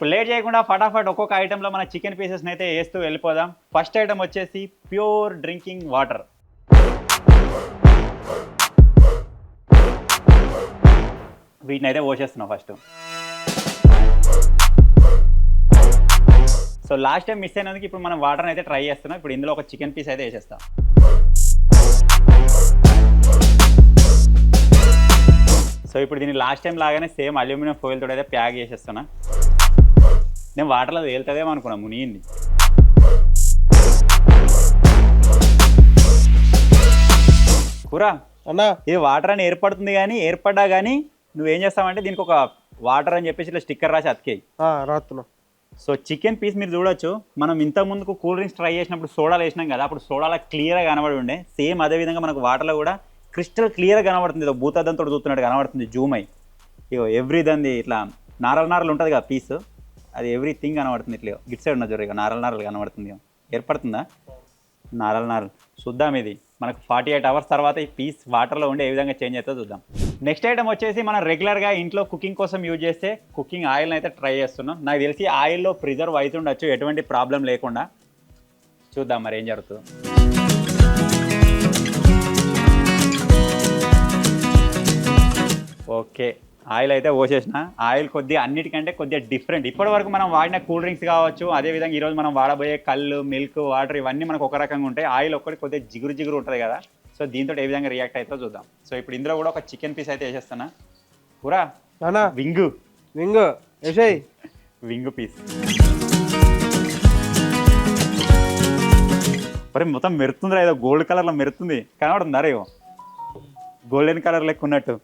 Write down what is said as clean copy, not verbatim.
ఇప్పుడు లేట్ చేయకుండా ఫటాఫట్ ఒక్కొక్క ఐటెంలో మన చికెన్ పీసెస్ని అయితే వేస్తూ వెళ్ళిపోదాం. ఫస్ట్ ఐటమ్ వచ్చేసి ప్యూర్ డ్రింకింగ్ వాటర్. వీటిని అయితే పోసేస్తున్నాం first. So last time miss అయినందుకు ఇప్పుడు మనం వాటర్ని అయితే ట్రై చేస్తున్నాం. ఇప్పుడు ఇందులో ఒక చికెన్ పీస్ అయితే వేసేస్తాం. సో ఇప్పుడు దీన్ని లాస్ట్ టైం లాగానే సేమ్ అల్యూమినియం ఫాయిల్ తోటి అయితే ప్యాక్ చేసేస్తున్నా. నేను వాటర్లో తేలుతుందేమో అనుకున్నా, మునిగింది. కూర అన్నా ఇది వాటర్ అని ఏర్పడుతుంది, కానీ ఏర్పడ్డా కానీ నువ్వేం చేస్తావంటే దీనికి ఒక వాటర్ అని చెప్పేసి ఇట్లా స్టిక్కర్ రాసి అతికేయి. రాత్తున్నా. సో చికెన్ పీస్ మీరు చూడొచ్చు, మనం ఇంత ముందుకు కూల్ డ్రింక్స్ ట్రై చేసినప్పుడు సోడాలు వేసినాం కదా, అప్పుడు సోడాలో క్లియర్గా కనబడి ఉండే. సేమ్ అదేవిధంగా మనకు వాటర్లో కూడా క్రిస్టల్ క్లియర్గా కనబడుతుంది. ఇదో భూతద్దంతో చూస్తున్నట్టు కనబడుతుంది, జూమ్ అయ్యి. ఇగో ఎవ్రీదంది ఇట్లా నారలు ఉంటుంది కదా పీస్, అది ఎవ్రీథింగ్ కనబడుతుంది. ఇట్లా గిట్ సైడ్ ఉన్న జోరు ఇక నారలు కనబడుతుంది. ఏర్పడుతుందా నారలు? చూద్దాం. ఇది మనకు 48 అవర్స్ తర్వాత ఈ పీస్ వాటర్లో ఉండి ఏ విధంగా చేంజ్ అవుతుందో చూద్దాం. నెక్స్ట్ ఐటమ్ వచ్చేసి మనం రెగ్యులర్గా ఇంట్లో కుకింగ్ కోసం యూజ్ చేస్తే కుకింగ్ ఆయిల్ని అయితే ట్రై చేస్తున్నాం. నాకు తెలిసి ఆయిల్లో ప్రిజర్వ్ అవుతుండొచ్చు, ఎటువంటి ప్రాబ్లం లేకుండా. చూద్దాం మరి ఏం జరుగుతుందో. ఓకే, ఆయిల్ అయితే పోసేసిన. ఆయిల్ కొద్దిగా అన్నిటికంటే కొద్దిగా డిఫరెంట్. ఇప్పటి వరకు మనం వాడిన కూల్ డ్రింక్స్ కావచ్చు, అదేవిధంగా ఈరోజు మనం వాడబోయే కళ్ళు, మిల్క్, వాటర్ ఇవన్నీ మనకు ఒక రకంగా ఉంటాయి. ఆయిల్ ఒక్కటి కొద్దిగా జిగురు ఉంటుంది కదా. సో దీంతో ఏ విధంగా రియాక్ట్ అవుతుందో చూద్దాం. సో ఇప్పుడు ఇందులో కూడా ఒక చికెన్ పీస్ అయితే వేసేస్తానా. పూరా వింగు వింగు పీస్. మరి మొత్తం మెరుతుందిరా, ఏదో గోల్డ్ కలర్లో మెరుతుంది, కనబడుతుందా రేవో గోల్డెన్ కలర్ లెక్క ఉన్నట్టు.